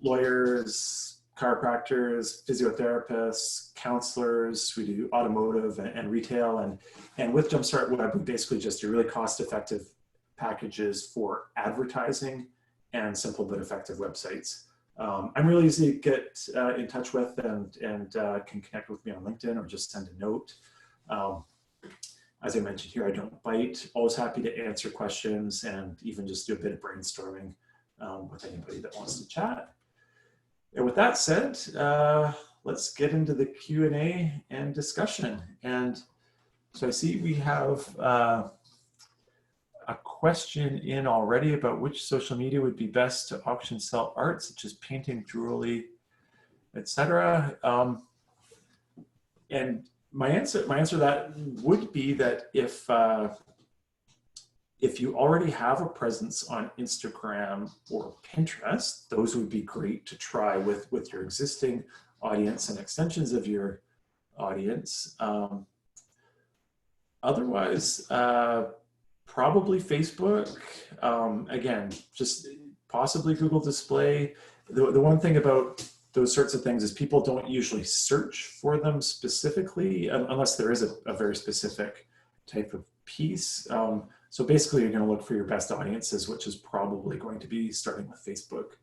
Speaker 1: lawyers, chiropractors, physiotherapists, counselors. We do automotive and retail. And with Jumpstart Web, we basically just do really cost-effective packages for advertising and simple but effective websites. I'm really easy to get in touch with, and can connect with me on LinkedIn or just send a note. As I mentioned here, I don't bite. Always happy to answer questions and even just do a bit of brainstorming with anybody that wants to chat. And with that said, let's get into the Q&A and discussion. And so I see we have a question in already about which social media would be best to auction sell art, such as painting, jewelry, etc. And my answer to that would be that if you already have a presence on Instagram or Pinterest, those would be great to try with your existing audience and extensions of your audience. Otherwise, probably Facebook. Again, just possibly Google Display. The one thing about those sorts of things is people don't usually search for them specifically unless there is a very specific type of piece. So basically you're going to look for your best audiences, which is probably going to be starting with Facebook.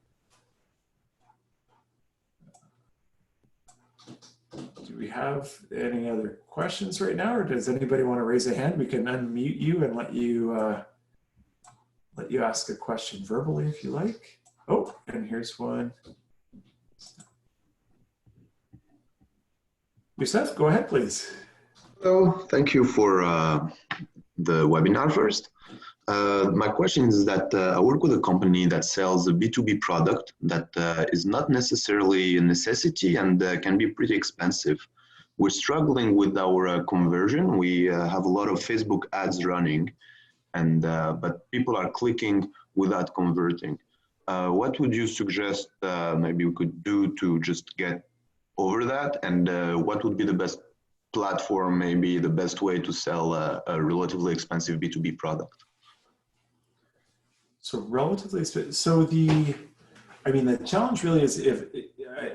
Speaker 1: Do we have any other questions right now, or does anybody want to raise a hand? We can unmute you and let you ask a question verbally if you like. Oh, and here's one. Youssef, go ahead, please.
Speaker 2: Hello, thank you for the webinar first. My question is that I work with a company that sells a B2B product that is not necessarily a necessity and can be pretty expensive. We're struggling with our conversion. We have a lot of Facebook ads running, and but people are clicking without converting. What would you suggest maybe we could do to just get over that, and what would be the best platform, maybe the best way to sell a relatively expensive B2B product?
Speaker 1: So relatively, so the challenge really is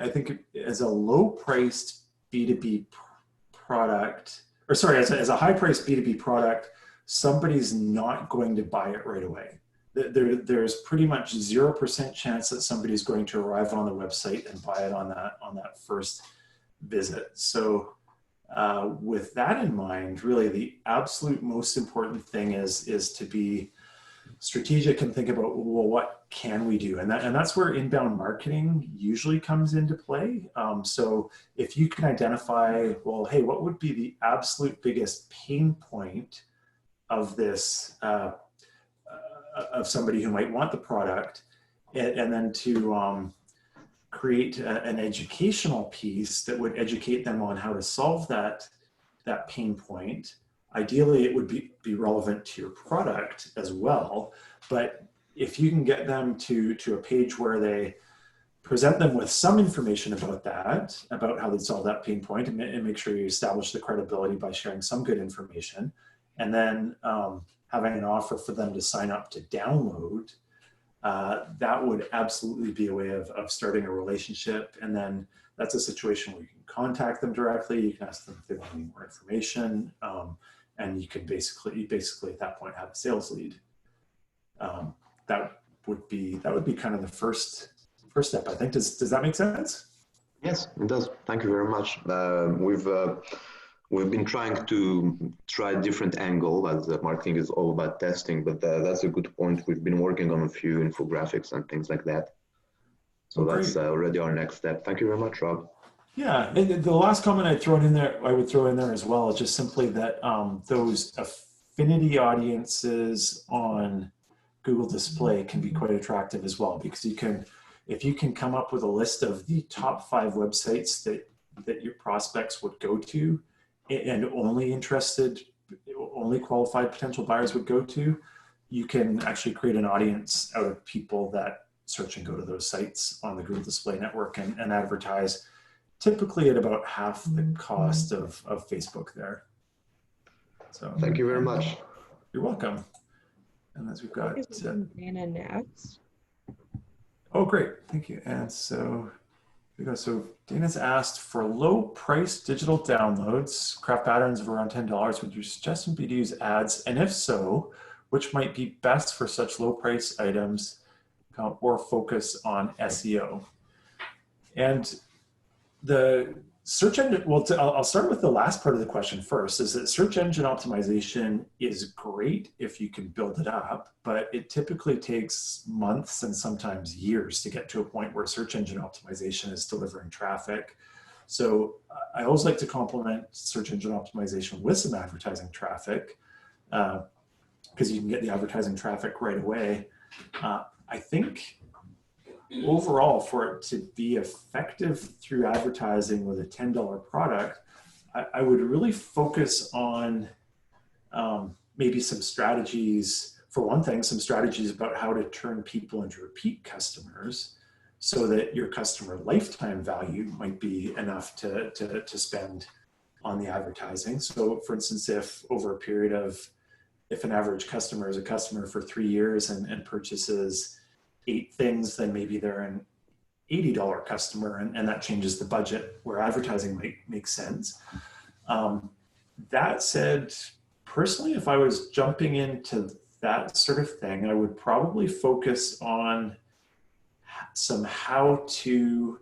Speaker 1: I think as a low-priced B2B product, or sorry, as a high-priced B2B product, somebody's not going to buy it right away. There's pretty much 0% chance that somebody's going to arrive on the website and buy it on that first visit. So with that in mind, really the absolute most important thing is to be strategic and think about, well, what can we do? And that's where inbound marketing usually comes into play. So if you can identify, well, hey, what would be the absolute biggest pain point of this, of somebody who might want the product, and then to create an educational piece that would educate them on how to solve that pain point. Ideally, it would be relevant to your product as well. But if you can get them to a page where they present them with some information about that, about how they solve that pain point, and make sure you establish the credibility by sharing some good information, and then having an offer for them to sign up to download, that would absolutely be a way of starting a relationship. And then that's a situation where you can contact them directly. You can ask them if they want any more information, and you can basically at that point have a sales lead. That would be kind of the first step, I think. Does that make sense?
Speaker 2: Yes, it does. Thank you very much. We've been trying to try a different angle, as marketing is all about testing, but that's a good point. We've been working on a few infographics and things like that. So that's already our next step. Thank you very much, Rob.
Speaker 1: Yeah, and the last comment I would throw in there as well is just simply that those affinity audiences on Google Display can be quite attractive as well, because if you can come up with a list of the top 5 websites that your prospects would go to, and only qualified potential buyers would go to, you can actually create an audience out of people that search and go to those sites on the Google Display Network and advertise, typically at about half the cost of Facebook there. So
Speaker 2: thank you very much.
Speaker 1: You're welcome. And as we've got,
Speaker 3: Dana next.
Speaker 1: oh, great, thank you. And so, so Dana's asked, for low price digital downloads, craft patterns of around $10, would your suggestion be to use ads? And if so, which might be best for such low price items, or focus on SEO? And the search engine, well, I'll start with the last part of the question first, is that search engine optimization is great if you can build it up, but it typically takes months and sometimes years to get to a point where search engine optimization is delivering traffic. So I always like to complement search engine optimization with some advertising traffic, because you can get the advertising traffic right away. I think overall, for it to be effective through advertising with a $10 product, I would really focus on maybe some strategies. For one thing, some strategies about how to turn people into repeat customers so that your customer lifetime value might be enough to spend on the advertising. So for instance, if over a period of, if an average customer is a customer for 3 years and purchases 8 things, then maybe they're an $80 customer, and that changes the budget where advertising might make sense. That said, personally, if I was jumping into that sort of thing, I would probably focus on some how-to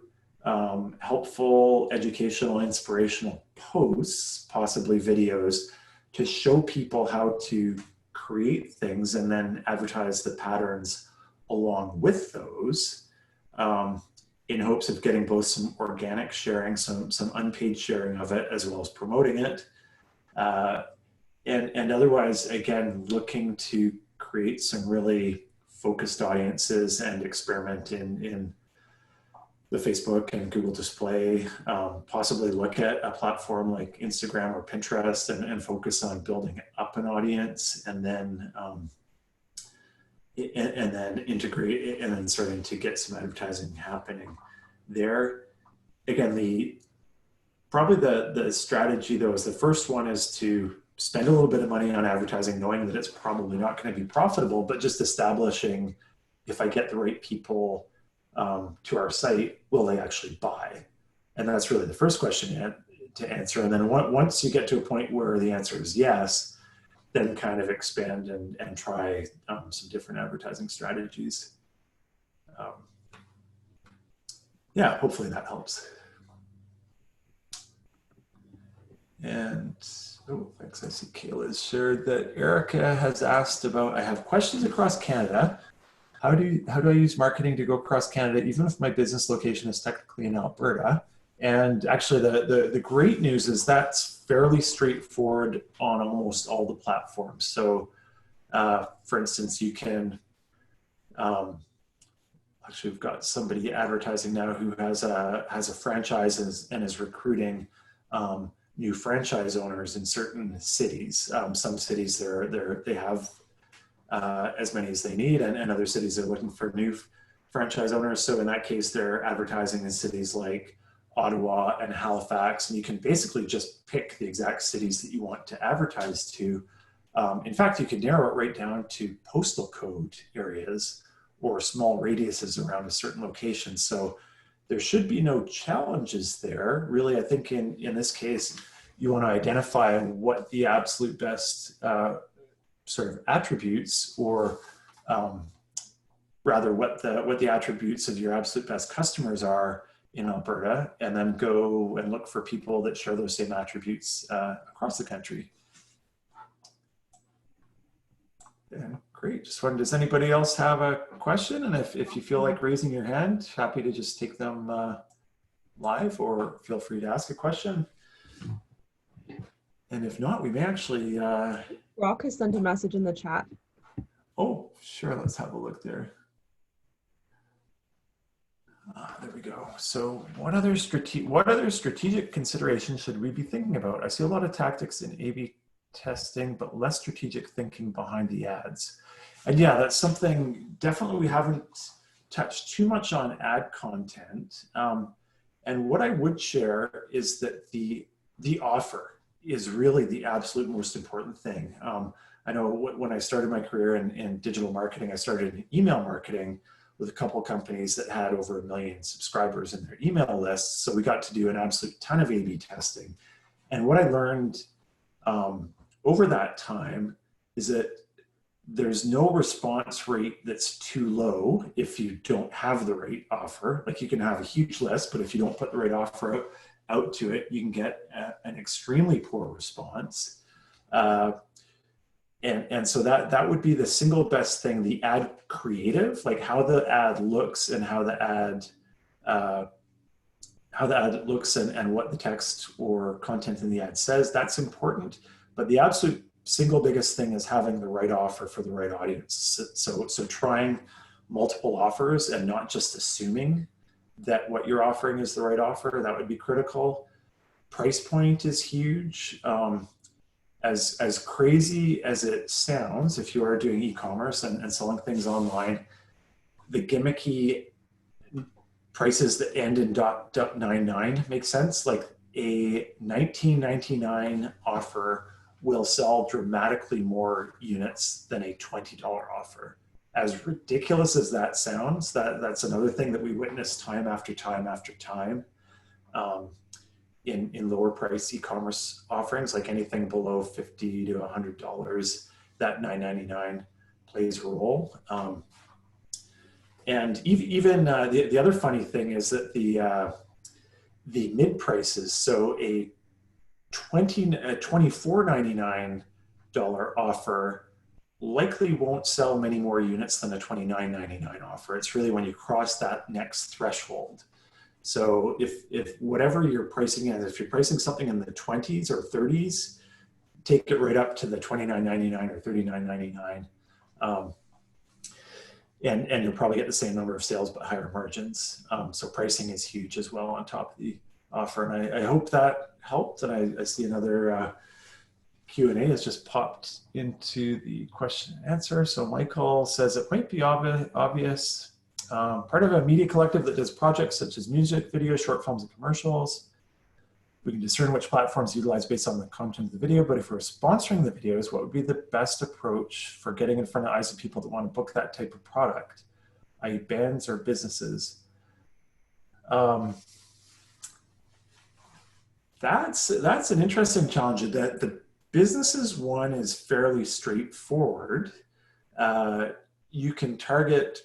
Speaker 1: helpful, educational, inspirational posts, possibly videos, to show people how to create things and then advertise the patterns along with those, in hopes of getting both some organic sharing, some unpaid sharing of it, as well as promoting it. And otherwise, again, looking to create some really focused audiences and experiment in the Facebook and Google display, possibly look at a platform like Instagram or Pinterest and focus on building up an audience, and then integrate and then starting to get some advertising happening there. Again, probably the strategy though is, the first one is to spend a little bit of money on advertising, knowing that it's probably not going to be profitable, but just establishing, if I get the right people to our site, will they actually buy? And that's really the first question to answer. And then once you get to a point where the answer is yes, then kind of expand and try some different advertising strategies. Yeah, hopefully that helps. And, oh, thanks. I see Kayla's shared that Erica has asked about, I have questions across Canada. How do I use marketing to go across Canada, even if my business location is technically in Alberta? And actually the great news is that's fairly straightforward on almost all the platforms. So for instance, you can, actually we've got somebody advertising now who has a franchise and is recruiting new franchise owners in certain cities. Some cities they have as many as they need, and other cities are looking for new franchise owners. So in that case, they're advertising in cities like Ottawa and Halifax, and you can basically just pick the exact cities that you want to advertise to. In fact, you can narrow it right down to postal code areas or small radiuses around a certain location. So there should be no challenges there. Really, I think in this case, you want to identify what the absolute best sort of attributes, or rather what the attributes of your absolute best customers are in Alberta, and then go and look for people that share those same attributes across the country. Yeah, great. Just wondering, does anybody else have a question? And if you feel like raising your hand, happy to just take them live, or feel free to ask a question. And if not, we may actually...
Speaker 3: Rock has sent a message in the chat.
Speaker 1: Oh, sure. Let's have a look there. There we go. So what other strategic considerations should we be thinking about? I see a lot of tactics in A/B testing, but less strategic thinking behind the ads. And yeah, that's something definitely we haven't touched too much on ad content. And what I would share is that the offer is really the absolute most important thing. I know when I started my career in digital marketing, I started in email marketing with a couple of companies that had over 1 million subscribers in their email lists. So we got to do an absolute ton of A/B testing. And what I learned over that time is that there's no response rate that's too low if you don't have the right offer. Like you can have a huge list, but if you don't put the right offer out to it, you can get an extremely poor response. And so that would be the single best thing, the ad creative, like how the ad looks and how the ad looks and what the text or content in the ad says, that's important. But the absolute single biggest thing is having the right offer for the right audience. So trying multiple offers and not just assuming that what you're offering is the right offer, that would be critical. Price point is huge. As crazy as it sounds, if you are doing e-commerce and selling things online, the gimmicky prices that end in .99 make sense. Like a $19.99 offer will sell dramatically more units than a $20 offer. As ridiculous as that sounds, that's another thing that we witness time after time after time in lower price e-commerce offerings, like anything below $50 to $100, that $9.99 plays a role. And even the other funny thing is that the mid prices, so a $24.99 offer likely won't sell many more units than a $29.99 offer. It's really when you cross that next threshold. So if whatever you're pricing is, if you're pricing something in the 20s or 30s, take it right up to the $29.99 or $39.99. And you'll probably get the same number of sales but higher margins. So pricing is huge as well on top of the offer. And I hope that helped. And I see another Q&A has just popped into the question and answer. So Michael says it might be obvious. Part of a media collective that does projects such as music, video, short films, and commercials. We can discern which platforms utilize based on the content of the video, but if we're sponsoring the videos, what would be the best approach for getting in front of eyes of people that want to book that type of product, i.e. bands or businesses? That's an interesting challenge. That the businesses one is fairly straightforward. You can target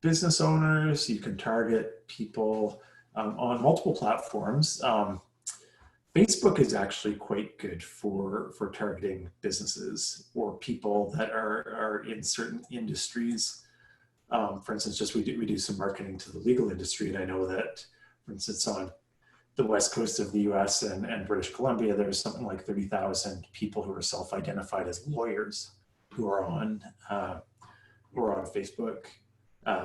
Speaker 1: business owners, you can target people on multiple platforms. Facebook is actually quite good for targeting businesses or people that are in certain industries. For instance, we do some marketing to the legal industry, and I know that, for instance, on the west coast of the US and British Columbia, there's something like 30,000 people who are self-identified as lawyers who are on Facebook.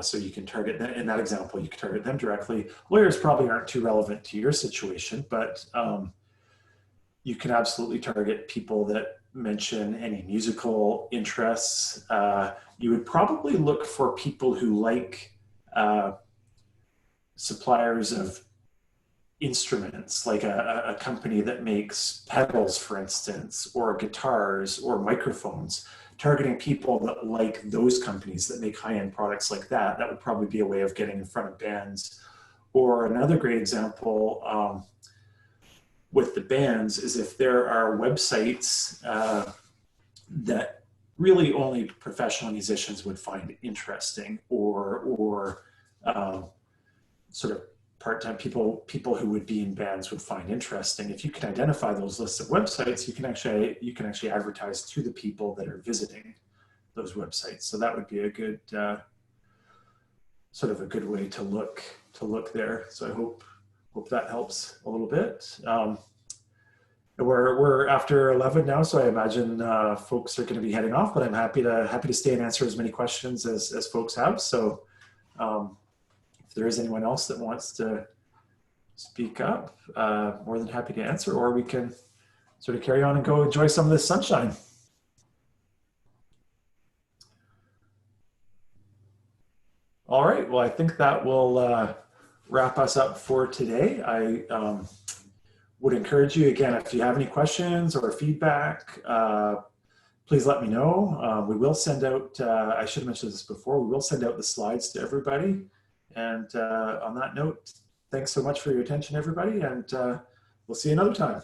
Speaker 1: So you can target them. In that example, you can target them directly. Lawyers probably aren't too relevant to your situation, but you can absolutely target people that mention any musical interests. You would probably look for people who like suppliers of instruments, like a company that makes pedals, for instance, or guitars or microphones. Targeting people that like those companies that make high-end products like that, that would probably be a way of getting in front of bands. Or another great example with the bands is if there are websites that really only professional musicians would find interesting, or sort of part-time people who would be in bands would find interesting. If you can identify those lists of websites, you can actually advertise to the people that are visiting those websites. So that would be a good sort of a good way to look there. So I hope that helps a little bit. We're after 11 now, so I imagine folks are going to be heading off. But I'm happy to stay and answer as many questions as folks have. So. If there is anyone else that wants to speak up, more than happy to answer, or we can sort of carry on and go enjoy some of this sunshine. All right, well, I think that will wrap us up for today. I would encourage you, again, if you have any questions or feedback, please let me know. We will send out, I should have mentioned this before, we will send out the slides to everybody. And on that note, thanks so much for your attention, everybody, and we'll see you another time.